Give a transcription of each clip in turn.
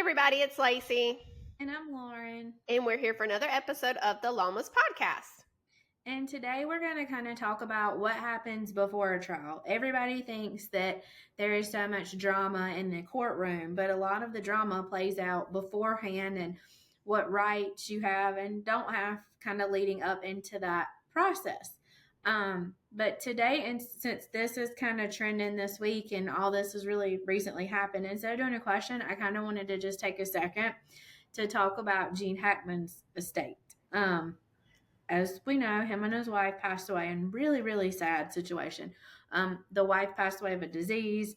everybody, it's Lacey. And I'm Lauren. And we're here for another episode of the Lawmas Podcast. And today we're going to kind of talk about what happens before a trial. Everybody thinks that there is so much drama in the courtroom, but a lot of the drama plays out beforehand and what rights you have and don't have kind of leading up into that process. But today, and since this is kind of trending this week and all this has really recently happened, instead of doing a question, I kind of wanted to just take a second to talk about Gene Hackman's estate. As we know, him and his wife passed away in really, really sad situation. The wife passed away of a disease,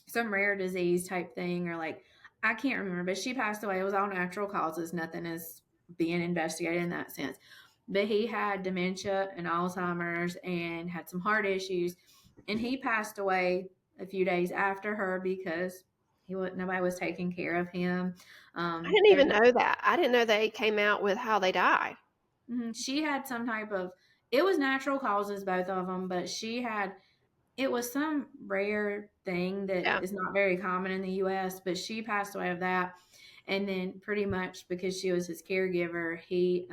some rare disease type thing, or like, I can't remember, but she passed away. It was all natural causes. Nothing is being investigated in that sense. But he had dementia and Alzheimer's and had some heart issues. And he passed away a few days after her because nobody was taking care of him. I didn't even know that. I didn't know they came out with how they died. She had some type of, it was natural causes, both of them, but it was some rare thing that is not very common in the U.S., but she passed away of that. And then pretty much because she was his caregiver, he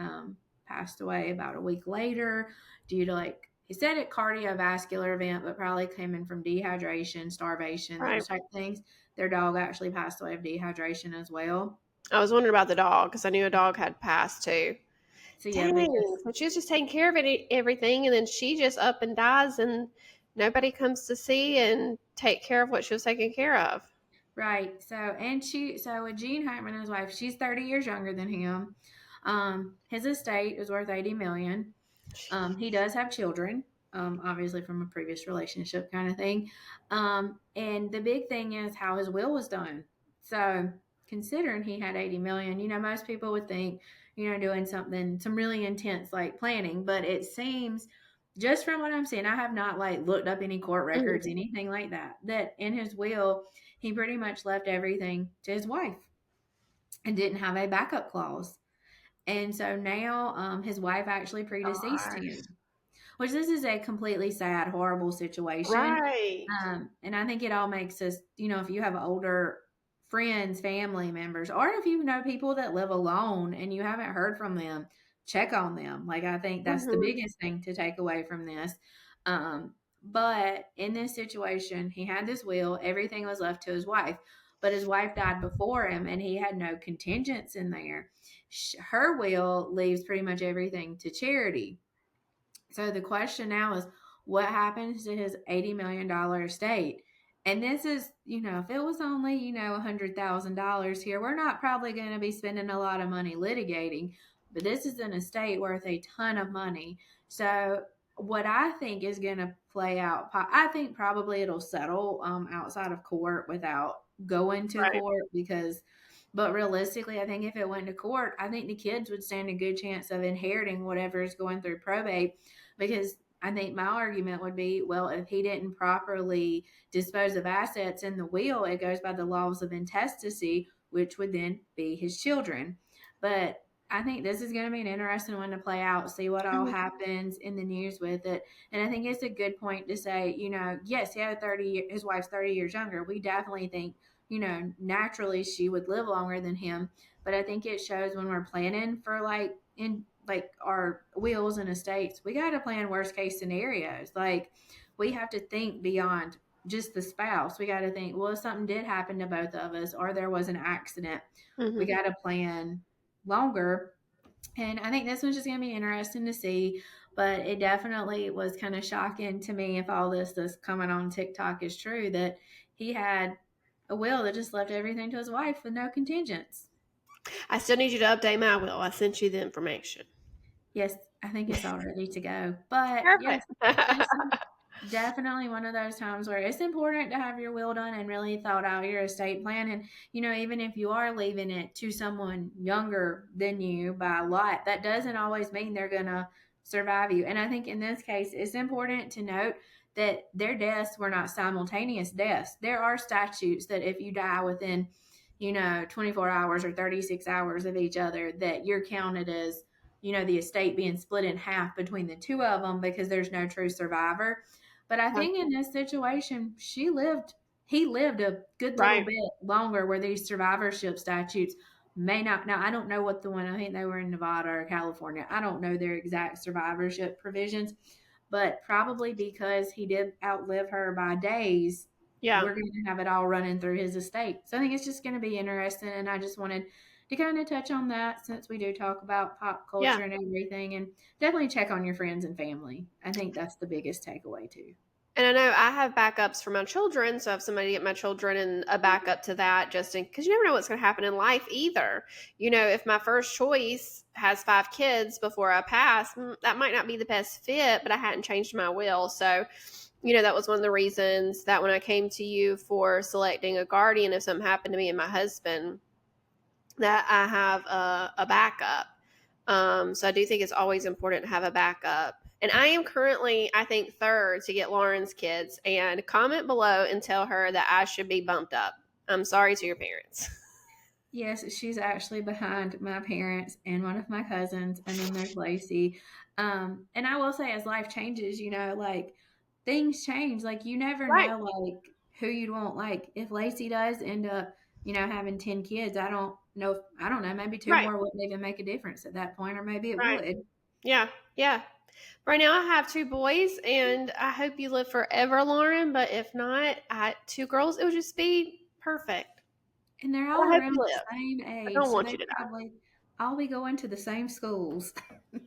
passed away about a week later due to he said a cardiovascular event, but probably came in from dehydration, starvation, those type things. Their dog actually passed away of dehydration as well. I was wondering about the dog because I knew a dog had passed too. So yeah, but she was just taking care of everything, and then she just up and dies, and nobody comes to see and take care of what she was taking care of. Right. So with Gene Hackman and his wife, she's 30 years younger than him. His estate is worth $80 million. He does have children, obviously from a previous relationship kind of thing. And the big thing is how his will was done. So considering he had $80 million, most people would think, doing some really intense planning, but it seems just from what I'm seeing, I have not looked up any court records, anything like that in his will, he pretty much left everything to his wife and didn't have a backup clause. And so now his wife actually predeceased him, which this is a completely sad, horrible situation. Right. And I think it all makes us, if you have older friends, family members, or if you know people that live alone and you haven't heard from them, check on them. I think that's the biggest thing to take away from this. But in this situation, he had this will, everything was left to his wife, but his wife died before him and he had no contingents in there. Her will leaves pretty much everything to charity. So the question now is, what happens to his $80 million estate? And this is, if it was only, $100,000 here, we're not probably going to be spending a lot of money litigating, but this is an estate worth a ton of money. So what I think is going to play out, I think probably it'll settle outside of court without going to court but realistically, I think if it went to court, I think the kids would stand a good chance of inheriting whatever is going through probate, because I think my argument would be, well, if he didn't properly dispose of assets in the will, it goes by the laws of intestacy, which would then be his children. But I think this is going to be an interesting one to play out, see what all happens in the news with it. And I think it's a good point to say, yes, he had his wife's 30 years younger. We definitely think, naturally she would live longer than him. But I think it shows when we're planning for our wills and estates, we got to plan worst case scenarios. We have to think beyond just the spouse. We got to think, well, if something did happen to both of us or there was an accident, we got to plan longer. And I think this one's just going to be interesting to see, but it definitely was kind of shocking to me, if all this that's coming on TikTok is true, that he had a will that just left everything to his wife with no contingents. I still need you to update my will. I sent you the information. Yes, I think it's all ready to go. But yes, definitely one of those times where it's important to have your will done and really thought out your estate plan. And, even if you are leaving it to someone younger than you by a lot, that doesn't always mean they're going to survive you. And I think in this case, it's important to note that their deaths were not simultaneous deaths. There are statutes that if you die within, 24 hours or 36 hours of each other, that you're counted as, the estate being split in half between the two of them because there's no true survivor. But I think in this situation, she lived he lived a good little Right. bit longer where these survivorship statutes may not. Now, I don't know what the one, I think they were in Nevada or California. I don't know their exact survivorship provisions, but probably because he did outlive her by days, Yeah. we're going to have it all running through his estate. So I think it's just going to be interesting. And I just wanted to kind of touch on that since we do talk about pop Yeah. culture and everything. And definitely check on your friends and family. I think that's the biggest takeaway, too. And I know I have backups for my children, so I have somebody to get my children and a backup to that, just in because you never know what's going to happen in life either. You know, if my first choice has 5 kids before I pass, that might not be the best fit, but I hadn't changed my will. So, you know, that was one of the reasons that when I came to you for selecting a guardian, if something happened to me and my husband, that I have a backup. So I do think it's always important to have a backup. And I am currently, I think, third to get Lauren's kids. And comment below and tell her that I should be bumped up. I'm sorry to your parents. Yes, she's actually behind my parents and one of my cousins, and then there's Lacey. And I will say, as life changes, like things change. Like you never Right. know, like who you'd want. Like if Lacey does end up, having 10 kids, I don't know. I don't know. Maybe 2 Right. more wouldn't even make a difference at that point, or maybe it Right. would. Yeah. Yeah. Right now I have 2 boys, and I hope you live forever, Lauren. But if not, 2 girls, it would just be perfect. And they're But all I hope around you the live. same I age, don't so want they you to die. probably all be going to the same schools.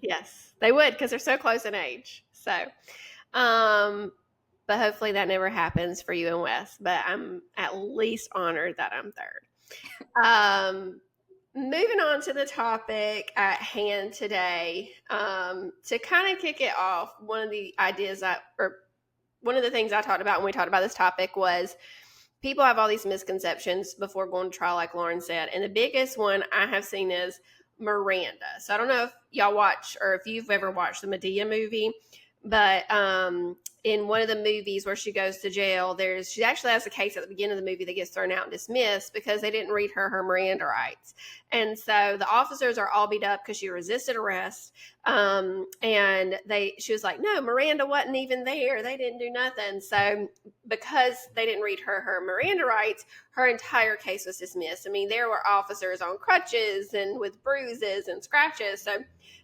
Yes, they would because they're so close in age. So, um, but hopefully that never happens for you and Wes. But I'm at least honored that I'm third. Moving on to the topic at hand today, to kind of kick it off, one of the things I talked about when we talked about this topic was people have all these misconceptions before going to trial, like Lauren said. And the biggest one I have seen is Miranda. So I don't know if y'all watch or if you've ever watched the Madea movie, but in one of the movies where she goes to jail, she actually has a case at the beginning of the movie that gets thrown out and dismissed because they didn't read her Miranda rights. And so the officers are all beat up because she resisted arrest. And she was like, no, Miranda wasn't even there. They didn't do nothing. So because they didn't read her Miranda rights, her entire case was dismissed. I mean, there were officers on crutches and with bruises and scratches. So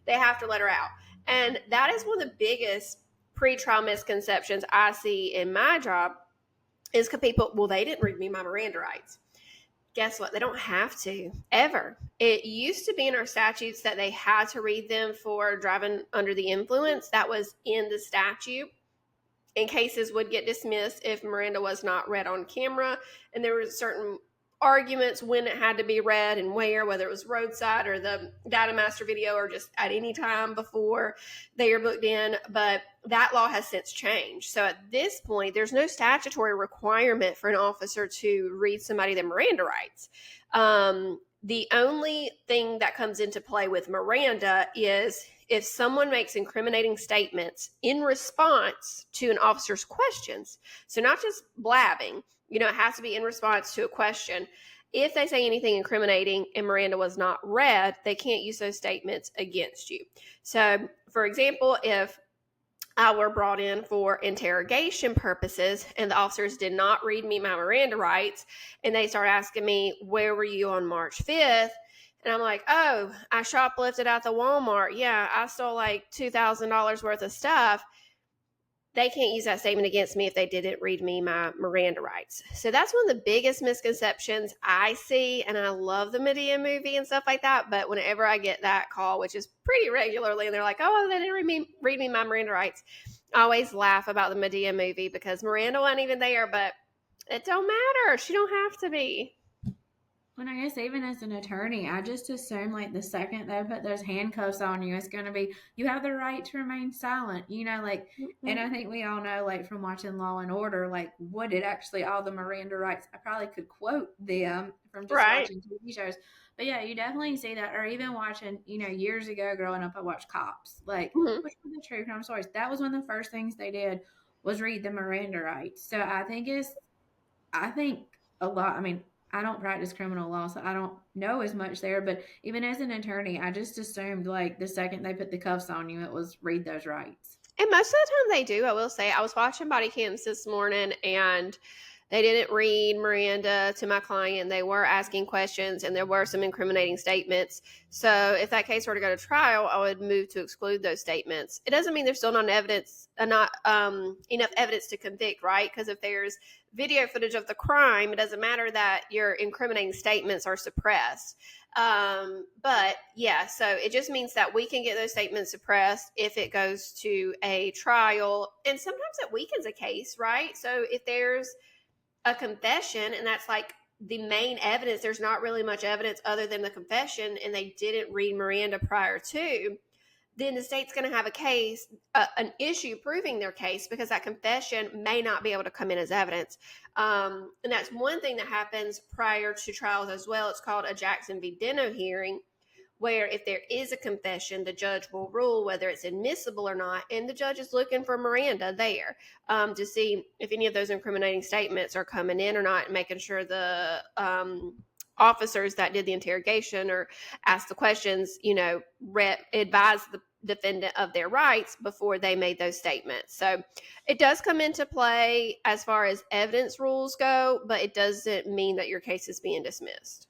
they have to let her out. And that is one of the biggest pre-trial misconceptions I see in my job is because people, well, they didn't read me my Miranda rights. Guess what? They don't have to, ever. It used to be in our statutes that they had to read them for driving under the influence. That was in the statute. And cases would get dismissed if Miranda was not read on camera. And there were certain arguments when it had to be read and where, whether it was roadside or the data master video or just at any time before they are booked in. But that law has since changed. So at this point, there's no statutory requirement for an officer to read somebody their Miranda rights. The only thing that comes into play with Miranda is if someone makes incriminating statements in response to an officer's questions. So not just blabbing, it has to be in response to a question. If they say anything incriminating and Miranda was not read, they can't use those statements against you. So, for example, if I were brought in for interrogation purposes and the officers did not read me my Miranda rights and they start asking me, where were you on March 5th? And I'm like, oh, I shoplifted at the Walmart. Yeah, I stole like $2,000 worth of stuff. They can't use that statement against me if they didn't read me my Miranda rights. So that's one of the biggest misconceptions I see. And I love the Madea movie and stuff like that. But whenever I get that call, which is pretty regularly, and they're like, oh, they didn't read me my Miranda rights, I always laugh about the Madea movie because Miranda wasn't even there. But it don't matter. She don't have to be. When I guess even as an attorney, I just assume like the second they put those handcuffs on you, it's going to be, you have the right to remain silent, and I think we all know, like from watching Law and Order, like what did actually all the Miranda rights, I probably could quote them from just watching TV shows. But yeah, you definitely see that, or even watching, years ago growing up, I watched Cops, which was the true crime stories. That was one of the first things they did was read the Miranda rights. So I think a lot, I don't practice criminal law, so I don't know as much there. But even as an attorney, I just assumed like the second they put the cuffs on you, it was read those rights. And most of the time they do, I will say. I was watching body cams this morning and They didn't read Miranda to my client. They were asking questions, and there were some incriminating statements. So if that case were to go to trial, I would move to exclude those statements. It doesn't mean there's still not enough evidence to convict, right? Because if there's video footage of the crime, it doesn't matter that your incriminating statements are suppressed. But yeah, so it just means that we can get those statements suppressed if it goes to a trial, and sometimes it weakens a case, right? So if there's a confession and that's like the main evidence, there's not really much evidence other than the confession, and they didn't read Miranda prior to, then the state's going to have an issue proving their case, because that confession may not be able to come in as evidence. And that's one thing that happens prior to trials as well. It's called a Jackson v. Deno hearing, where if there is a confession, the judge will rule whether it's admissible or not. And the judge is looking for Miranda there to see if any of those incriminating statements are coming in or not, and making sure the officers that did the interrogation or asked the questions, advise the defendant of their rights before they made those statements. So it does come into play as far as evidence rules go, but it doesn't mean that your case is being dismissed.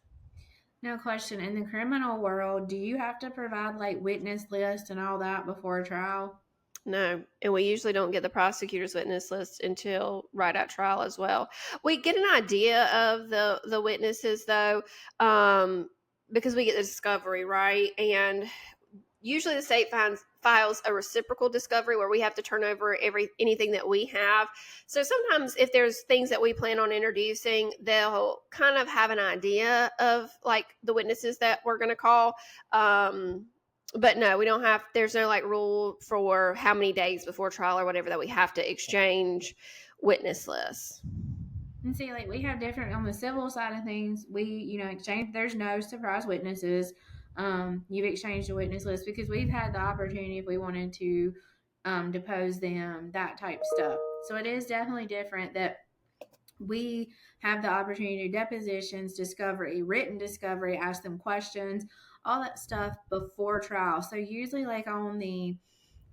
No question. In the criminal world, do you have to provide like witness list and all that before a trial? No, and we usually don't get the prosecutor's witness list until right at trial as well. We get an idea of the witnesses though, because we get the discovery, right? And usually the state files a reciprocal discovery where we have to turn over anything that we have. So sometimes if there's things that we plan on introducing, they'll kind of have an idea of like the witnesses that we're going to call. But no, we don't have, there's no like rule for how many days before trial or whatever that we have to exchange witness lists. And see, like we have different on the civil side of things. We, exchange. There's no surprise witnesses. You've exchanged a witness list because we've had the opportunity if we wanted to depose them, that type of stuff. So it is definitely different that we have the opportunity to do depositions, discovery, written discovery, ask them questions, all that stuff before trial. So usually like on the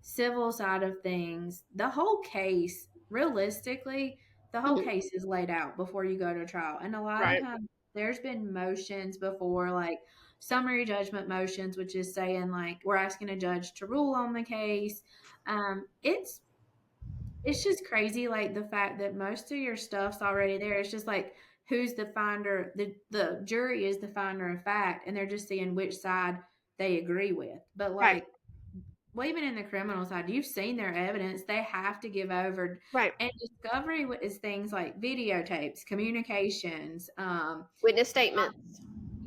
civil side of things, the whole case, realistically, the whole case is laid out before you go to trial. And a lot of times there's been motions before, like summary judgment motions, which is saying like we're asking a judge to rule on the case. It's just crazy, like the fact that most of your stuff's already there. It's just like who's the finder, the jury is the finder of fact, and they're just seeing which side they agree with. But like well, even in the criminal side, you've seen their evidence. They have to give over. Right. And discovery is things like videotapes, communications, witness statements.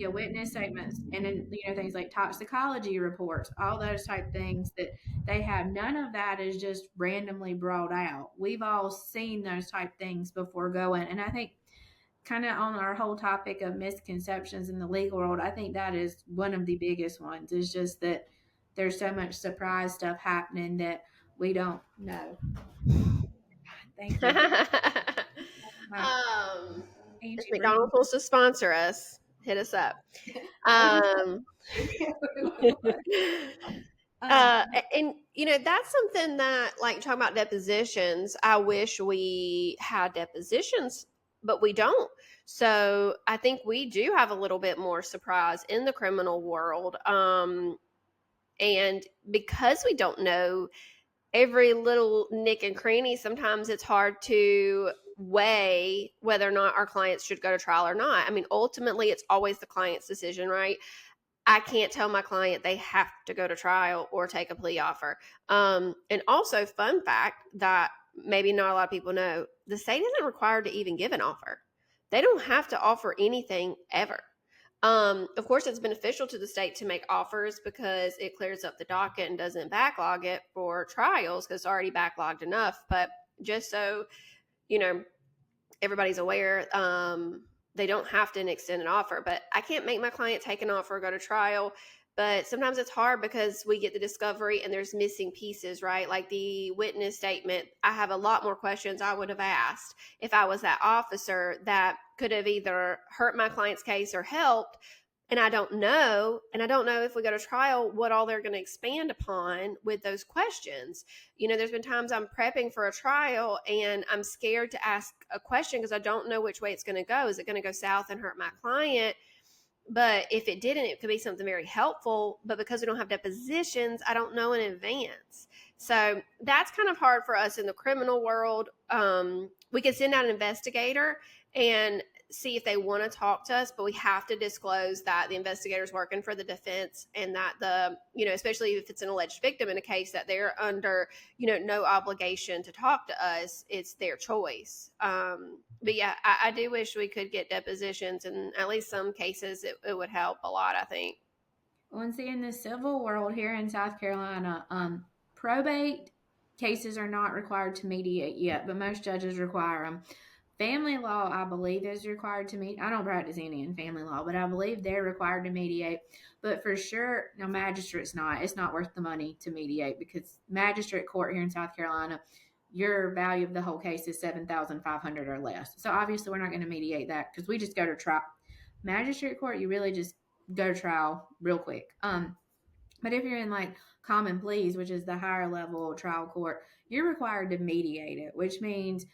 Witness statements, and then things like toxicology reports, all those type things that they have. None of that is just randomly brought out. We've all seen those type things before going, and I think kind of on our whole topic of misconceptions in the legal world, I think that is one of the biggest ones. Is just that there's so much surprise stuff happening that we don't know. Thank you. If McDonald's wants to sponsor us, hit us up. And that's something that, like, talking about depositions, I wish we had depositions, but we don't. So I think we do have a little bit more surprise in the criminal world. And because we don't know every little nick and cranny, sometimes it's hard to weigh whether or not our clients should go to trial or not. I mean, ultimately, it's always the client's decision, right? I can't tell my client they have to go to trial or take a plea offer. And also, fun fact that maybe not a lot of people know, the state isn't required to even give an offer. They don't have to offer anything ever. Of course, it's beneficial to the state to make offers because it clears up the docket and doesn't backlog it for trials because it's already backlogged enough. But just so, everybody's aware, they don't have to extend an offer. But I can't make my client take an offer or go to trial. But sometimes it's hard because we get the discovery and there's missing pieces, right? Like the witness statement. I have a lot more questions I would have asked if I was that officer that could have either hurt my client's case or helped. And I don't know if we go to trial what all they're going to expand upon with those questions. There's been times I'm prepping for a trial and I'm scared to ask a question because I don't know which way it's going to go. Is it going to go south and hurt my client? But if it didn't, it could be something very helpful. But because we don't have depositions, I don't know in advance. So that's kind of hard for us in the criminal world. We could send out an investigator and see if they want to talk to us, but we have to disclose that the investigator's working for the defense and that especially if it's an alleged victim in a case, that they're under, no obligation to talk to us. It's their choice. But yeah, I do wish we could get depositions, and at least some cases it would help a lot, I think. Well, and see, in the civil world here in South Carolina, probate cases are not required to mediate yet, but most judges require them. Family law, I believe, is required to mediate. I don't practice any in family law, but I believe they're required to mediate. But for sure, no, magistrate's not. It's not worth the money to mediate because magistrate court here in South Carolina, your value of the whole case is $7,500 or less. So obviously, we're not going to mediate that because we just go to trial. Magistrate court, you really just go to trial real quick. But if you're in like common pleas, which is the higher level trial court, you're required to mediate it, which means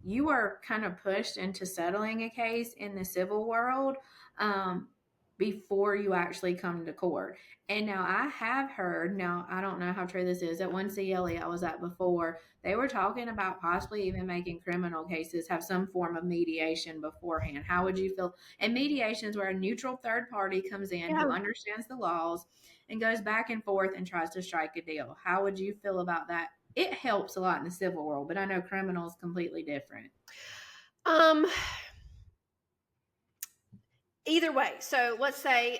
you are kind of pushed into settling a case in the civil world before you actually come to court. And now I have heard, now I don't know how true this is, at one CLE I was at before, they were talking about possibly even making criminal cases have some form of mediation beforehand. How would you feel? And mediation is where a neutral third party comes in who understands the laws and goes back and forth and tries to strike a deal. How would you feel about that? It helps a lot in the civil world, but I know criminal is completely different. Either way, so let's say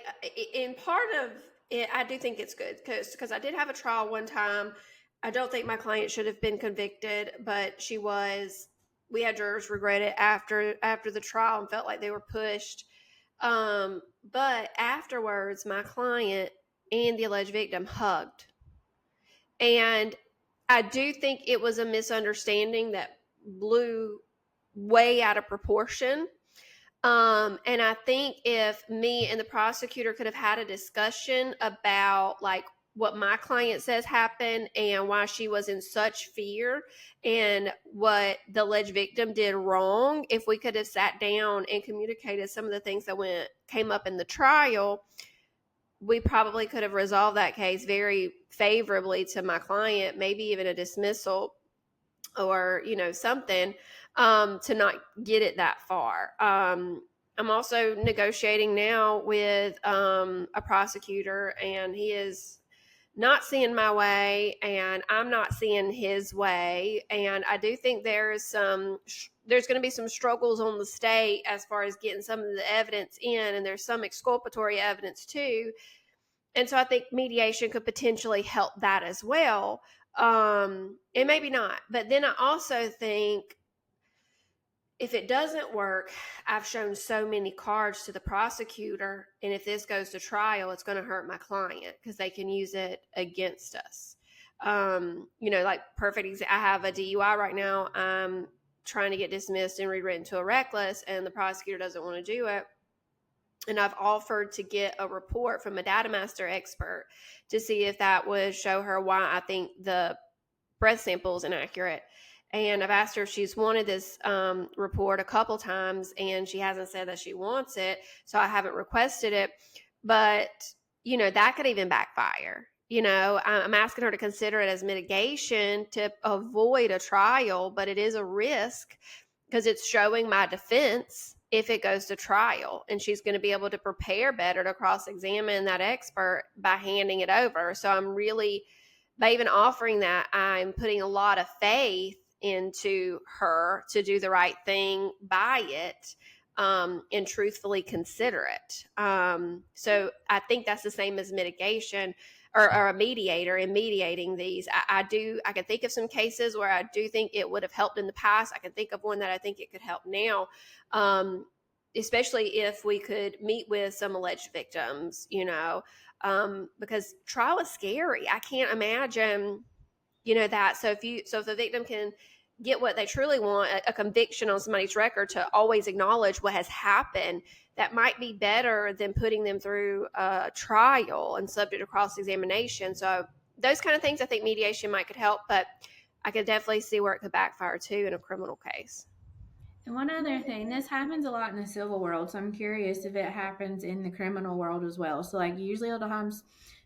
in part of it, I do think it's good because I did have a trial one time. I don't think my client should have been convicted, but she was. We had jurors regret it after the trial and felt like they were pushed. But afterwards, my client and the alleged victim hugged. And I do think it was a misunderstanding that blew way out of proportion. And I think if me and the prosecutor could have had a discussion about like what my client says happened and why she was in such fear and what the alleged victim did wrong, if we could have sat down and communicated some of the things that came up in the trial, we probably could have resolved that case very favorably to my client, maybe even a dismissal or, something, to not get it that far. I'm also negotiating now with a prosecutor, and he is not seeing my way, and I'm not seeing his way. And I do think there's going to be some struggles on the state as far as getting some of the evidence in, and there's some exculpatory evidence too. And so I think mediation could potentially help that as well. And maybe not. But then I also think if it doesn't work, I've shown so many cards to the prosecutor. And if this goes to trial, it's going to hurt my client because they can use it against us. Like perfect example, I have a DUI right now. I'm trying to get dismissed and rewritten to a reckless, and the prosecutor doesn't want to do it. And I've offered to get a report from a data master expert to see if that would show her why I think the breath sample is inaccurate. And I've asked her if she's wanted this report a couple times, and she hasn't said that she wants it. So I haven't requested it. But, that could even backfire. I'm asking her to consider it as mitigation to avoid a trial, but it is a risk because it's showing my defense if it goes to trial, and she's going to be able to prepare better to cross-examine that expert by handing it over. So by even offering that, I'm putting a lot of faith into her to do the right thing by it, and truthfully consider it. So I think that's the same as mitigation or a mediator in mediating these. I can think of some cases where I do think it would have helped in the past. I can think of one that I think it could help now, especially if we could meet with some alleged victims, because trial is scary. I can't imagine, that. So if the victim can get what they truly want, a conviction on somebody's record, to always acknowledge what has happened, that might be better than putting them through a trial and subject to cross-examination. So those kind of things, I think mediation could help, but I could definitely see where it could backfire too in a criminal case. And one other thing, this happens a lot in the civil world, so I'm curious if it happens in the criminal world as well. So, like, usually a lot of times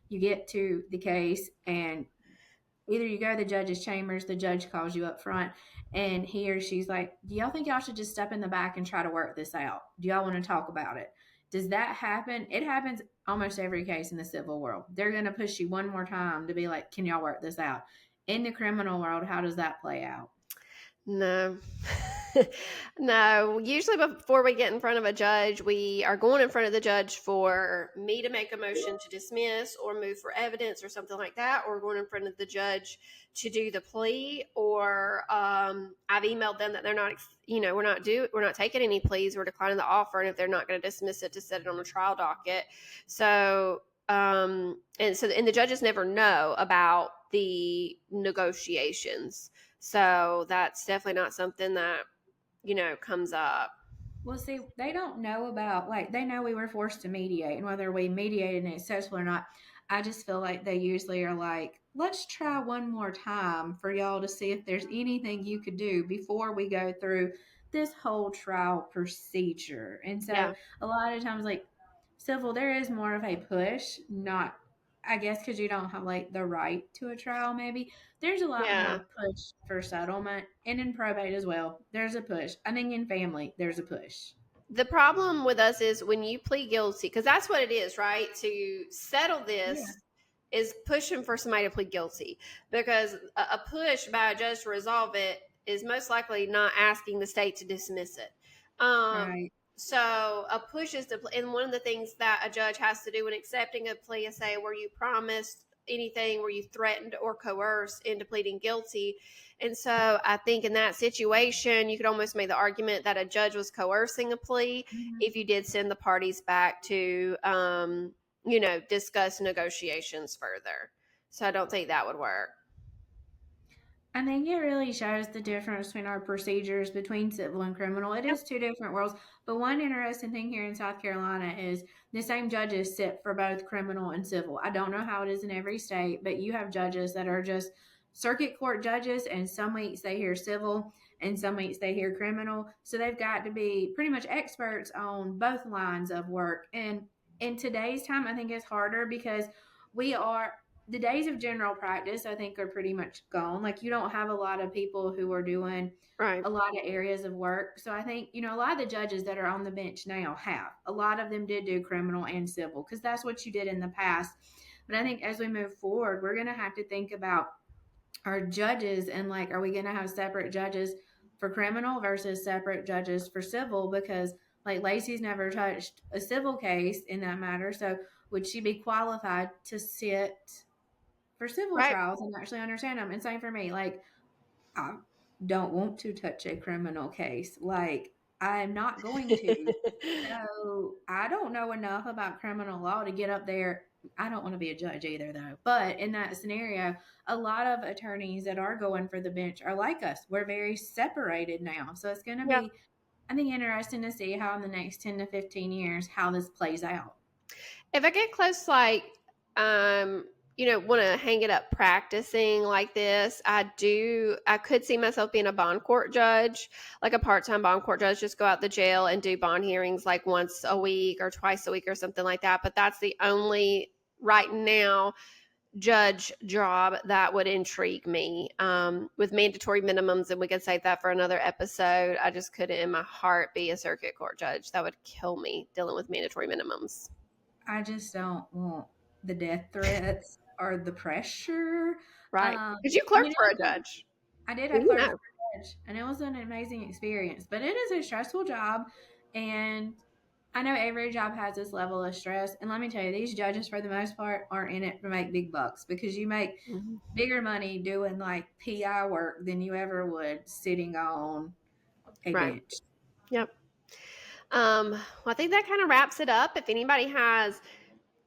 you get to the case and either you go to the judge's chambers, the judge calls you up front, and he or she's like, do y'all think y'all should just step in the back and try to work this out? Do y'all want to talk about it? Does that happen? It happens almost every case in the civil world. They're going to push you one more time to be like, can y'all work this out? In the criminal world, how does that play out? No. No. Usually before we get in front of a judge, we are going in front of the judge for me to make a motion to dismiss or move for evidence or something like that, or going in front of the judge to do the plea, or I've emailed them that they're not, we're not taking any pleas, we're declining the offer, and if they're not going to dismiss it, to set it on a trial docket. So and the judges never know about the negotiations. So that's definitely not something that, comes up. Well, see, they don't know about, like, they know we were forced to mediate, and whether we mediated and it's successful or not, I just feel like they usually are like, let's try one more time for y'all to see if there's anything you could do before we go through this whole trial procedure. And so Yeah. a lot of times, like, civil, there is more of a push, not, I guess, because you don't have like the right to a trial, maybe. There's a lot Yeah. more push for settlement, and in probate as well. There's a push. I think in family, there's a push. The problem with us is when you plead guilty, because that's what it is, right? To settle this is pushing for somebody to plead guilty, because a push by a judge to resolve it is most likely not asking the state to dismiss it. Right. So a push is and one of the things that a judge has to do when accepting a plea is say, were you promised anything, were you threatened or coerced into pleading guilty? And so I think in that situation, you could almost make the argument that a judge was coercing a plea if you did send the parties back to, discuss negotiations further. So I don't think that would work. I think it really shows the difference between our procedures between civil and criminal. It is two different worlds. But one interesting thing here in South Carolina is the same judges sit for both criminal and civil. I don't know how it is in every state, but you have judges that are just circuit court judges, and some weeks they hear civil and some weeks they hear criminal. So they've got to be pretty much experts on both lines of work. And in today's time, I think it's harder because the days of general practice, I think, are pretty much gone. Like, you don't have a lot of people who are doing Right. a lot of areas of work. So I think, a lot of the judges that are on the bench now a lot of them did do criminal and civil, because that's what you did in the past. But I think as we move forward, we're going to have to think about our judges and, like, are we going to have separate judges for criminal versus separate judges for civil? Because, like, Lacey's never touched a civil case in that matter. So would she be qualified to sit for civil Right. trials and actually understand them? And same for me. Like, I don't want to touch a criminal case. Like, I'm not going to. So I don't know enough about criminal law to get up there. I don't want to be a judge either, though. But in that scenario, a lot of attorneys that are going for the bench are like us. We're very separated now. So it's going to Yeah. be, I think, interesting to see how in the next 10 to 15 years, how this plays out. If I get close, like, want to hang it up practicing like this, I could see myself being a bond court judge, like a part-time bond court judge, just go out the jail and do bond hearings like once a week or twice a week or something like that. But that's the only right now judge job that would intrigue me, with mandatory minimums, and we could save that for another episode. I just couldn't in my heart be a circuit court judge. That would kill me, dealing with mandatory minimums. I just don't want the death threats or the pressure. Right. Because you clerked for a judge. I did. So I clerked for a judge, and it was an amazing experience. But it is a stressful job, and I know every job has this level of stress. And let me tell you, these judges, for the most part, aren't in it to make big bucks, because you make bigger money doing like PI work than you ever would sitting on a bench. Yep. Well, I think that kind of wraps it up. If anybody has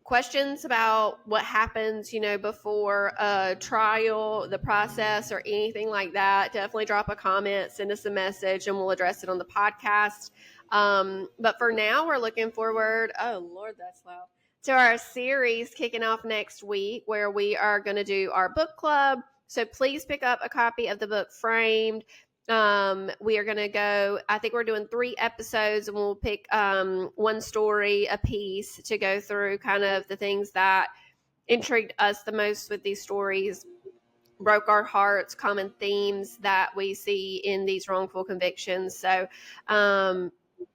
questions about what happens, before a trial, the process, or anything like that, definitely drop a comment, send us a message, and we'll address it on the podcast. But for now, we're looking forward. Oh, Lord, that's loud. To our series kicking off next week, where we are going to do our book club. So please pick up a copy of the book Framed. We are going to go, I think we're doing 3 episodes, and we'll pick one story a piece to go through kind of the things that intrigued us the most with these stories, broke our hearts, common themes that we see in these wrongful convictions. So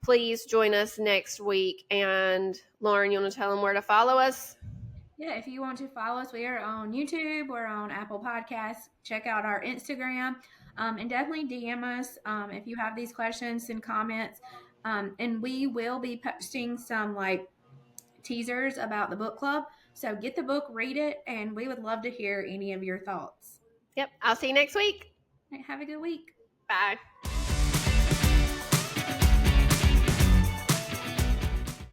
please join us next week. And Lauren, you want to tell them where to follow us? Yeah, if you want to follow us, we are on YouTube, we're on Apple Podcasts. Check out our Instagram, and definitely DM us if you have these questions and comments. And we will be posting some like teasers about the book club. So get the book, read it, and we would love to hear any of your thoughts. Yep. I'll see you next week. Have a good week. Bye.